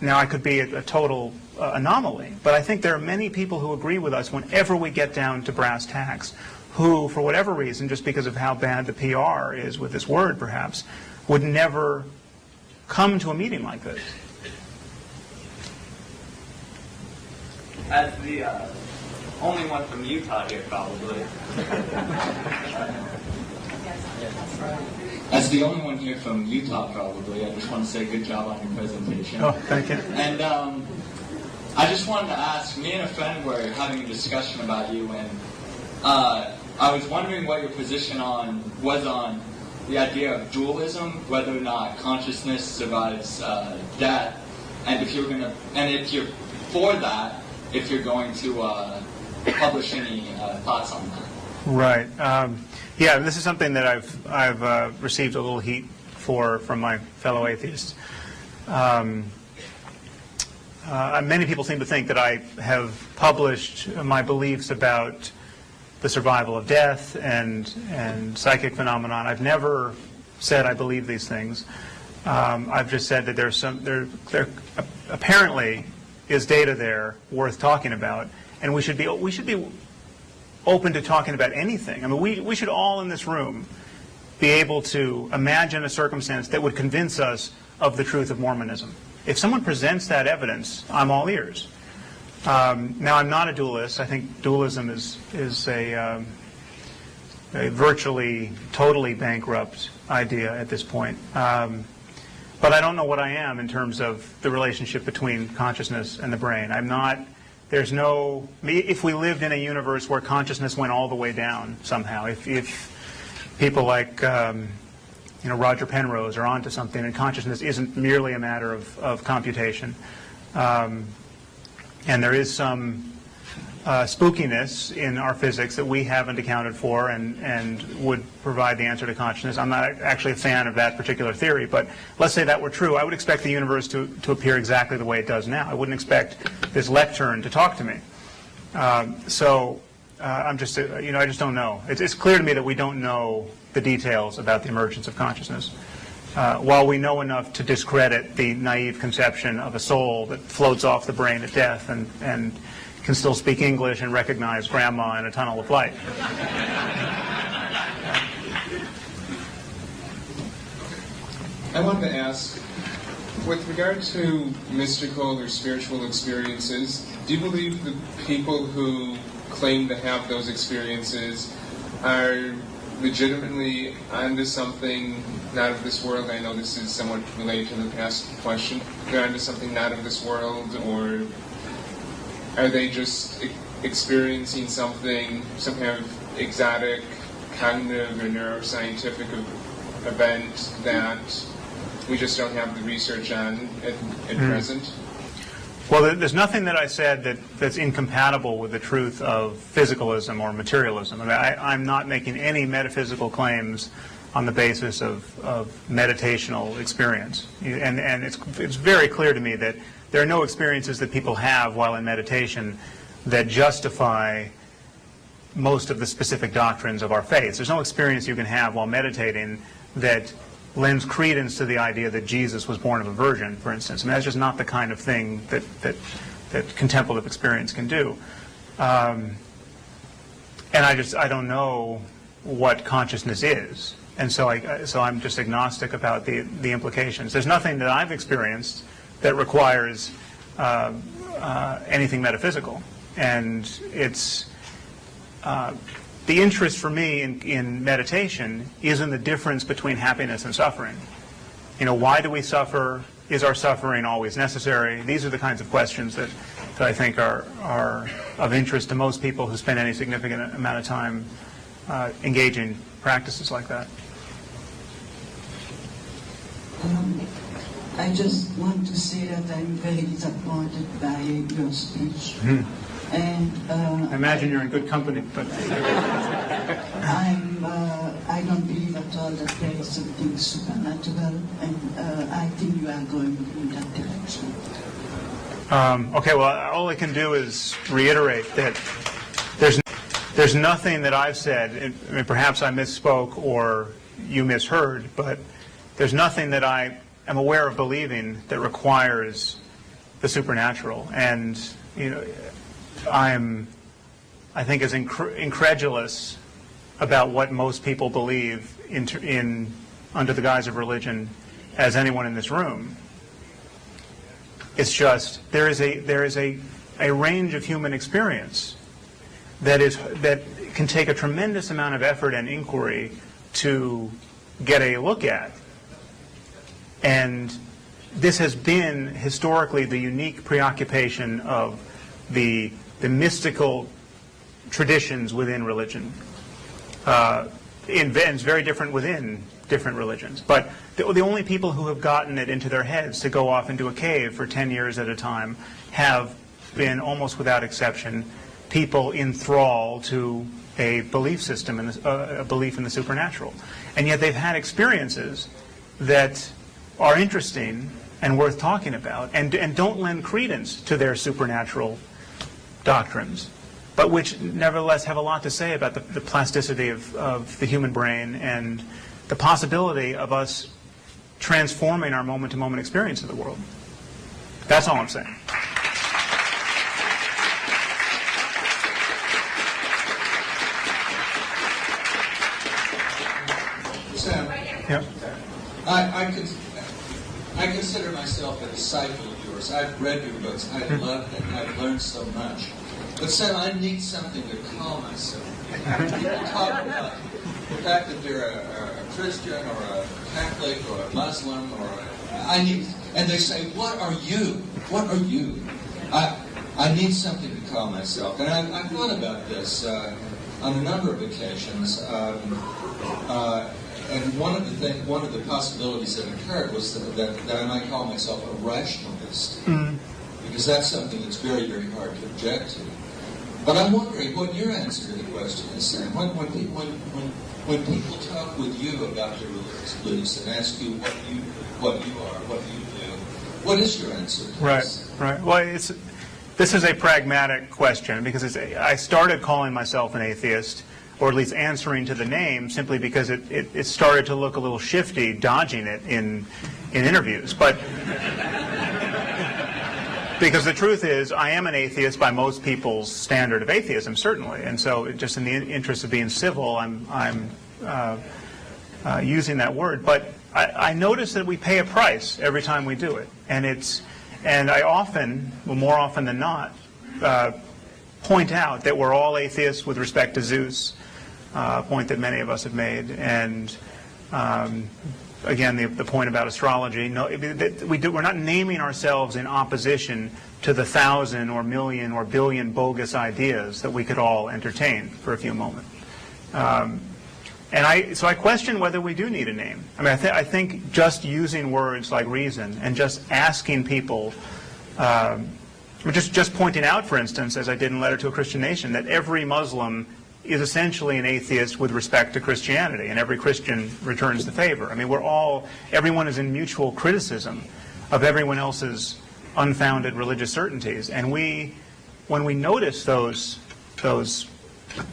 I could be a total anomaly. But I think there are many people who agree with us whenever we get down to brass tacks, who, for whatever reason, just because of how bad the PR is with this word, perhaps, would never come to a meeting like this. As the only one from Utah here, probably. As the only one here from Utah, probably, I just want to say good job on your presentation. Oh, thank you. And I just wanted to ask, me and a friend were having a discussion about you, and I was wondering what your position was on the idea of dualism, whether or not consciousness survives death, and if you're for that, if you're going to publish any thoughts on that. Right. Yeah, this is something that I've received a little heat for from my fellow atheists. Many people seem to think that I have published my beliefs about the survival of death and psychic phenomenon. I've never said I believe these things. I've just said that there apparently is data there worth talking about, and we should be open to talking about anything. I mean, we should all in this room be able to imagine a circumstance that would convince us of the truth of Mormonism. If someone presents that evidence, I'm all ears. Now, I'm not a dualist. I think dualism is a virtually, totally bankrupt idea at this point. But I don't know what I am in terms of the relationship between consciousness and the brain. If we lived in a universe where consciousness went all the way down somehow, if people like Roger Penrose are onto something, and consciousness isn't merely a matter of computation, and there is some spookiness in our physics that we haven't accounted for and would provide the answer to consciousness. I'm not actually a fan of that particular theory, but let's say that were true. I would expect the universe to appear exactly the way it does now. I wouldn't expect this lectern to talk to me. I'm just, I just don't know. It's clear to me that we don't know the details about the emergence of consciousness. While we know enough to discredit the naive conception of a soul that floats off the brain at death and can still speak English and recognize grandma in a tunnel of light. I wanted to ask, with regard to mystical or spiritual experiences, do you believe the people who claim to have those experiences are legitimately onto something not of this world? I know this is somewhat related to the past question. They're onto something not of this world, or are they just experiencing something, some kind of exotic cognitive or neuroscientific event that we just don't have the research on at present? Well, there's nothing that I said that's incompatible with the truth of physicalism or materialism. I mean, I'm not making any metaphysical claims on the basis of meditational experience. And it's very clear to me that there are no experiences that people have while in meditation that justify most of the specific doctrines of our faith. There's no experience you can have while meditating that lends credence to the idea that Jesus was born of a virgin, for instance. I mean, that's just not the kind of thing that contemplative experience can do. And I don't know what consciousness is. And so I'm just agnostic about the implications. There's nothing that I've experienced that requires anything metaphysical. And it's the interest for me in meditation is in the difference between happiness and suffering. Why do we suffer? Is our suffering always necessary? These are the kinds of questions that I think are of interest to most people who spend any significant amount of time engaging practices like that. I just want to say that I'm very disappointed by your speech. And I imagine you're in good company, but I don't believe at all that there is something supernatural, and I think you are going in that direction. Okay, well, all I can do is reiterate that there's nothing that I've said, I mean, perhaps I misspoke or you misheard, but there's nothing that I am aware of believing that requires the supernatural, and I think as incredulous about what most people believe under the guise of religion as anyone in this room. It's just there is a range of human experience that can take a tremendous amount of effort and inquiry to get a look at. And this has been historically the unique preoccupation of the mystical traditions within religion. It's very different within different religions. But the only people who have gotten it into their heads to go off into a cave for 10 years at a time have been, almost without exception, people in thrall to a belief system, a belief in the supernatural. And yet they've had experiences that are interesting and worth talking about, and don't lend credence to their supernatural doctrines, but which nevertheless have a lot to say about the plasticity of the human brain and the possibility of us transforming our moment-to-moment experience of the world. That's all I'm saying. Sam, Yeah. I consider myself a disciple of yours. I've read your books. I've loved them. I've learned so much. But Sam, I need something to call myself. People talk about the fact that they're a Christian or a Catholic or a Muslim and they say, "What are you? What are you?" I need something to call myself, and I thought about this on a number of occasions. And one of the possibilities that occurred was that I might call myself a rationalist, because that's something that's very, very hard to object to. But I'm wondering what your answer to the question is, Sam. When people talk with you about your religious beliefs and ask you what you are, what you do, what is your answer to this? Right. Well, this is a pragmatic question, because I started calling myself an atheist, or at least answering to the name, simply because it started to look a little shifty, dodging it in interviews. But because the truth is, I am an atheist by most people's standard of atheism, certainly. And so, just in the interest of being civil, I'm using that word. But I notice that we pay a price every time we do it, and I often, well, more often than not, point out that we're all atheists with respect to Zeus. A point that many of us have made, and again, the point about astrology. No, we're not naming ourselves in opposition to the 1,000 or million or billion bogus ideas that we could all entertain for a few moments. So I question whether we do need a name. I mean, I think just using words like reason and just asking people, just pointing out, for instance, as I did in Letter to a Christian Nation, that every Muslim is essentially an atheist with respect to Christianity, and every Christian returns the favor. I mean, everyone is in mutual criticism of everyone else's unfounded religious certainties, and when we notice those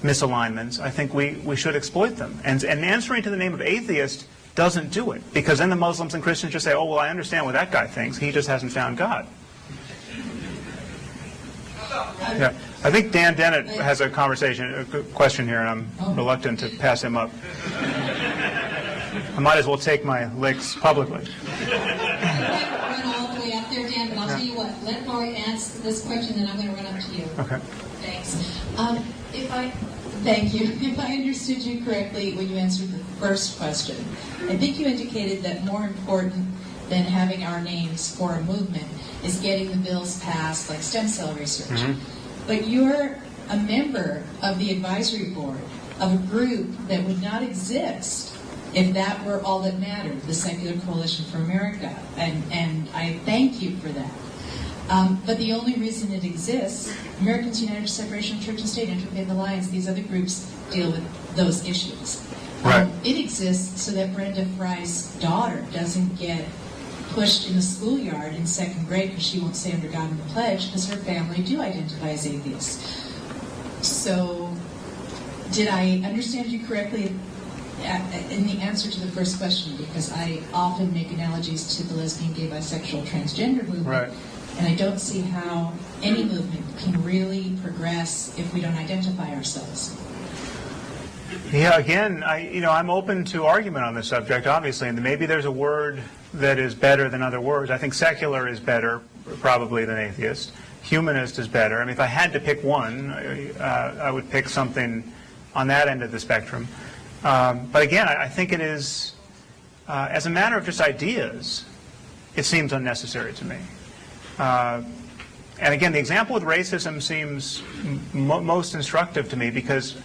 misalignments, I think we should exploit them. And answering to the name of atheist doesn't do it, because then the Muslims and Christians just say, "Oh, well, I understand what that guy thinks. He just hasn't found God." Yeah. I think Dan Dennett has a question here, and I'm reluctant to pass him up. I might as well take my licks publicly. I run all the way up there, Dan, but I'll tell you what. Let Laurie answer this question, then I'm going to run up to you. Okay. Thanks. Thank you. If I understood you correctly when you answered the first question, I think you indicated that more important than having our names for a movement is getting the bills passed, like stem cell research. Mm-hmm. But you're a member of the advisory board of a group that would not exist if that were all that mattered, the Secular Coalition for America. And I thank you for that. But the only reason it exists, Americans United for Separation of Church and State, Interfaith Alliance, these other groups deal with those issues. Right. It exists so that Brenda Fry's daughter doesn't get pushed in the schoolyard in second grade because she won't say under God in the pledge, because her family do identify as atheists. So, did I understand you correctly in the answer to the first question? Because I often make analogies to the lesbian, gay, bisexual, transgender movement. Right. And I don't see how any movement can really progress if we don't identify ourselves. Yeah, again, I'm open to argument on this subject, obviously, and maybe there's a word that is better than other words. I think secular is better, probably, than atheist. Humanist is better. I mean, if I had to pick one, I would pick something on that end of the spectrum. But again, I think it is, as a matter of just ideas, it seems unnecessary to me. And again, the example with racism seems most instructive to me because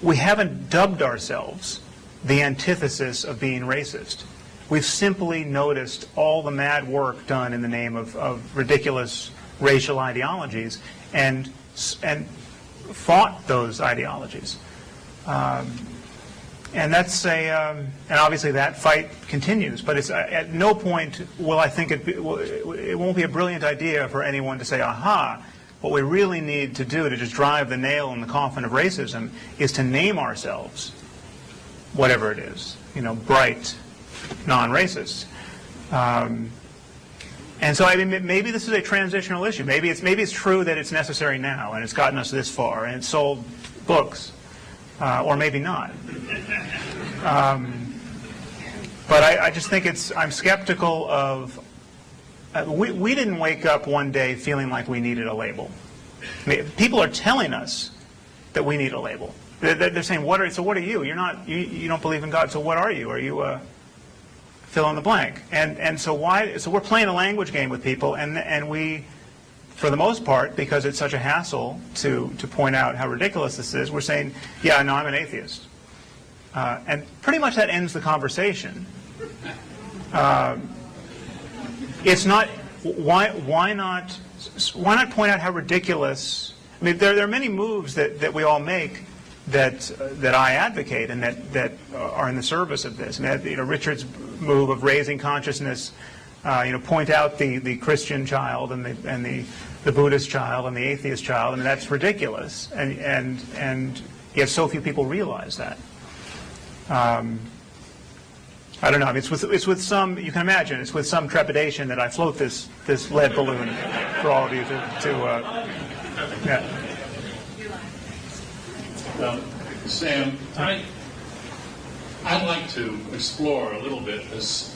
we haven't dubbed ourselves the antithesis of being racist. We've simply noticed all the mad work done in the name of ridiculous racial ideologies and fought those ideologies. And that's and obviously that fight continues. But it's at no point will I think it won't be a brilliant idea for anyone to say, aha, what we really need to do to just drive the nail in the coffin of racism is to name ourselves whatever it is, bright, non-racist. And so I mean, maybe this is a transitional issue. Maybe it's true that it's necessary now, and it's gotten us this far, and it's sold books, or maybe not. But I just think I'm skeptical of. We didn't wake up one day feeling like we needed a label. I mean, people are telling us that we need a label. They're saying, what are you? You don't believe in God, so what are you? Are you fill in the blank? And so we're playing a language game with people, and we, for the most part, because it's such a hassle to point out how ridiculous this is, we're saying, yeah, no, I'm an atheist. And pretty much that ends the conversation. It's not, why not point out how ridiculous, I mean, there are many moves that we all make that I advocate and that are in the service of this. I mean, Richard's move of raising consciousness, point out the Christian child and the Buddhist child and the atheist child. I mean, that's ridiculous, and yet so few people realize that. I don't know. I mean, it's with some. You can imagine it's with some trepidation that I float this lead balloon for all of you to yeah. Sam, I'd like to explore a little bit this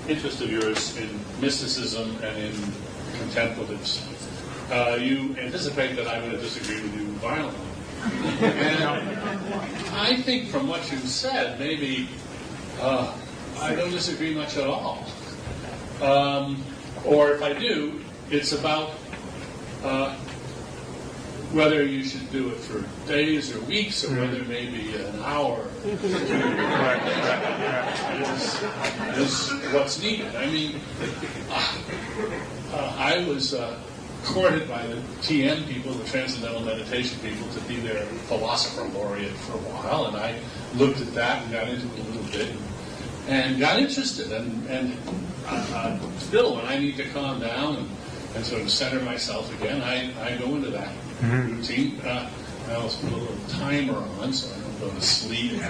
interest of yours in mysticism and in contemplatives. You anticipate that I'm going to disagree with you violently. And I think from what you've said, maybe I don't disagree much at all. Or if I do, it's about whether you should do it for days or weeks, or whether maybe an hour is what's needed. I mean, I was courted by the TM people, the Transcendental Meditation people, to be their philosopher laureate for a while, and I looked at that and got into it a little bit and got interested. And still, when I need to calm down and sort of center myself again, I go into that routine. I also put a little timer on so I don't go to sleep.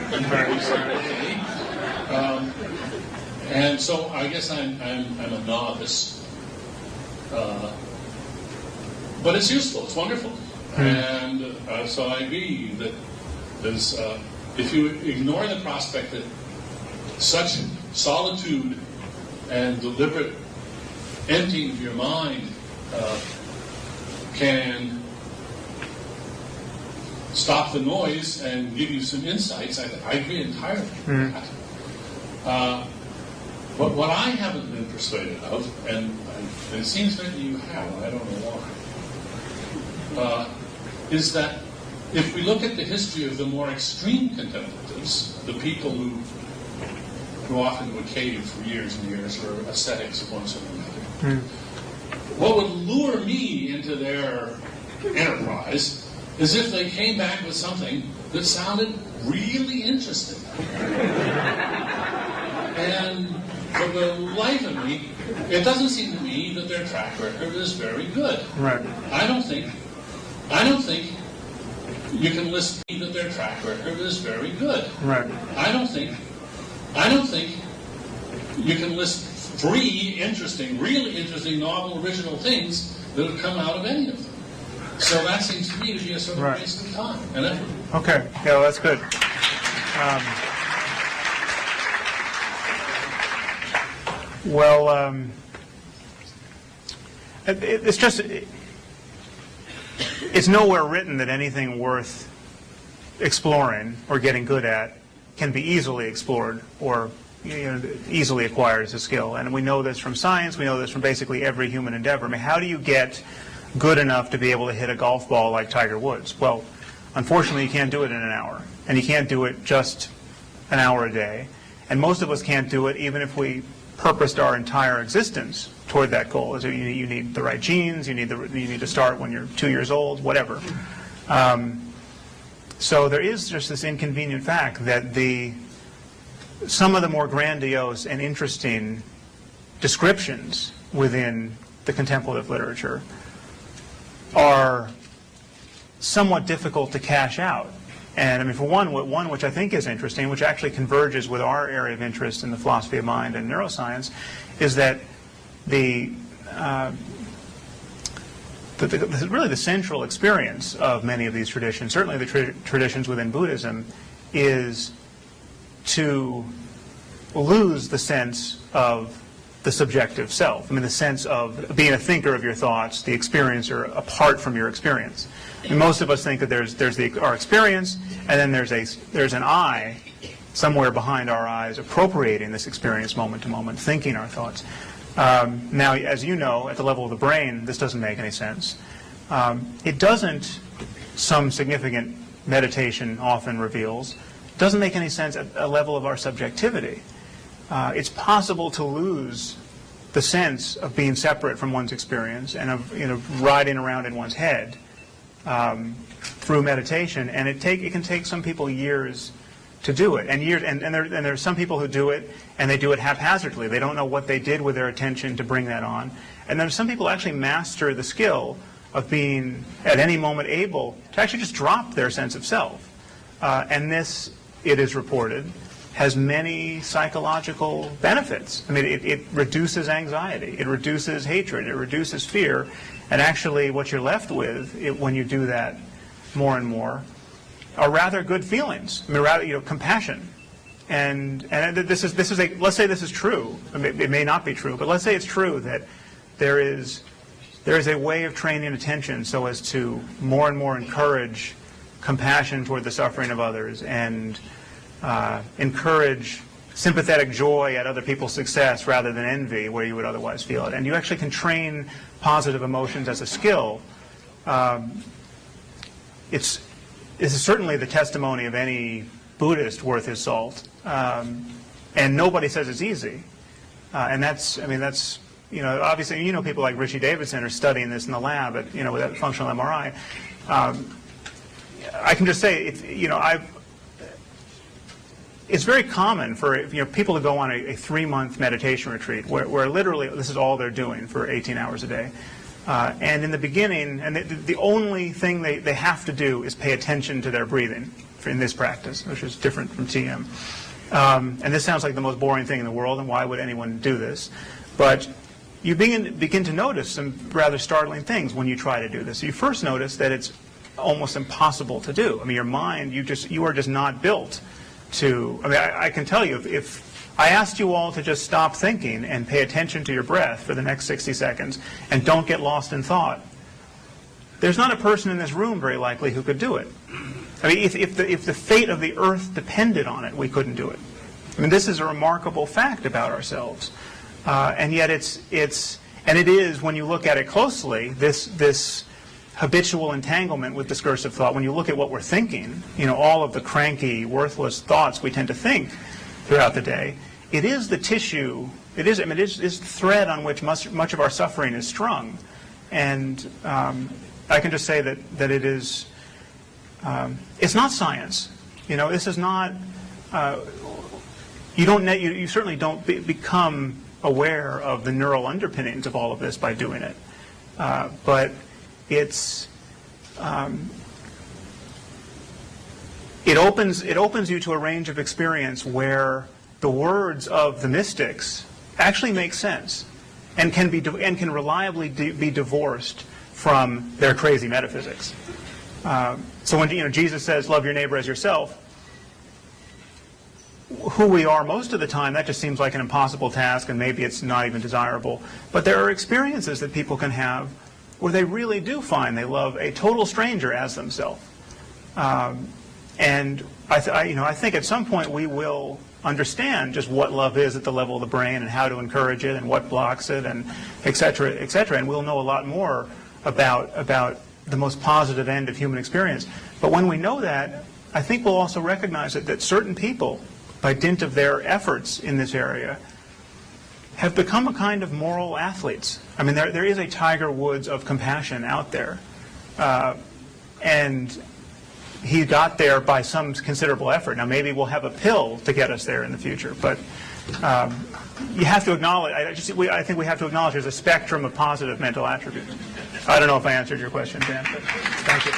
And so I guess I'm a novice. But it's useful, it's wonderful. And so I agree that there's, if you ignore the prospect that such solitude and deliberate emptying of your mind can stop the noise and give you some insights, I agree entirely with that. But what I haven't been persuaded of, and it seems that you have, I don't know why, is that if we look at the history of the more extreme contemplatives, the people who often would cave for years and years, or ascetics of one sort or another, what would lure me into their enterprise is if they came back with something that sounded really interesting. And for the life of me, it doesn't seem to me that their track record is very good. Right. I don't think you can list me that their track record is very good. Right. I don't think you can list 3 interesting, really interesting, novel, original things that have come out of any of them. So that seems to me to be a sort of waste of time and effort. Okay, yeah, well, that's good. It's nowhere written that anything worth exploring or getting good at can be easily explored or easily acquired as a skill. And we know this from science. We know this from basically every human endeavor. I mean, how do you get good enough to be able to hit a golf ball like Tiger Woods? Well, unfortunately, you can't do it in an hour. And you can't do it just an hour a day. And most of us can't do it even if we purposed our entire existence toward that goal. So you need the right genes, you need to start when you're 2 years old, whatever. So there is just this inconvenient fact that some of the more grandiose and interesting descriptions within the contemplative literature are somewhat difficult to cash out. And I mean, for one which I think is interesting, which actually converges with our area of interest in the philosophy of mind and neuroscience, is that really the central experience of many of these traditions, certainly the traditions within Buddhism, is to lose the sense of the subjective self. I mean, the sense of being a thinker of your thoughts, the experiencer apart from your experience. And most of us think that there's our experience, and then there's an I somewhere behind our eyes appropriating this experience moment to moment, thinking our thoughts. Now, as you know, at the level of the brain, this doesn't make any sense. It doesn't, some significant meditation often reveals, doesn't make any sense at a level of our subjectivity. It's possible to lose the sense of being separate from one's experience and of riding around in one's head through meditation, and it can take some people years to do it, and there are some people who do it and they do it haphazardly. They don't know what they did with their attention to bring that on, and then some people actually master the skill of being at any moment able to actually just drop their sense of self, and this, it is reported, has many psychological benefits. I mean, it reduces anxiety, it reduces hatred, it reduces fear, and actually what you're left with when you do that more and more are rather good feelings. I mean, rather, compassion. And this is let's say this is true. I mean, it may not be true, but let's say it's true that there is a way of training attention so as to more and more encourage compassion toward the suffering of others and encourage sympathetic joy at other people's success rather than envy where you would otherwise feel it. And you actually can train positive emotions as a skill. This is certainly the testimony of any Buddhist worth his salt. And nobody says it's easy. And obviously, people like Richie Davidson are studying this in the lab at, with that functional MRI. I can just say, it's very common for people to go on a 3-month meditation retreat where literally this is all they're doing for 18 hours a day. And in the beginning, and the only thing they have to do is pay attention to their breathing in this practice, which is different from TM. And this sounds like the most boring thing in the world, and why would anyone do this? But you begin to notice some rather startling things when you try to do this. You first notice that it's almost impossible to do. I mean, your mind, you are just not built to. I mean, I can tell you, if I asked you all to just stop thinking and pay attention to your breath for the next 60 seconds and don't get lost in thought, there's not a person in this room very likely who could do it. I mean, if the fate of the earth depended on it, we couldn't do it. I mean, this is a remarkable fact about ourselves. And yet it is, when you look at it closely, this habitual entanglement with discursive thought, when you look at what we're thinking, all of the cranky, worthless thoughts we tend to think throughout the day, it is the tissue, it is the thread on which much of our suffering is strung. And I can just say that it is, it's not science. This is not, you certainly don't become aware of the neural underpinnings of all of this by doing it. But it opens you to a range of experience where the words of the mystics actually make sense and can reliably be divorced from their crazy metaphysics. So when Jesus says, "Love your neighbor as yourself," who we are most of the time, that just seems like an impossible task, and maybe it's not even desirable. But there are experiences that people can have where they really do find they love a total stranger as themselves. And I think at some point we will understand just what love is at the level of the brain and how to encourage it and what blocks it and et cetera, and we'll know a lot more about the most positive end of human experience. But when we know that, I think we'll also recognize that certain people, by dint of their efforts in this area, have become a kind of moral athletes. I mean, there is a Tiger Woods of compassion out there. And he got there by some considerable effort. Now, maybe we'll have a pill to get us there in the future. But you have to acknowledge, I think we have to acknowledge there's a spectrum of positive mental attributes. I don't know if I answered your question, Dan, but thank you.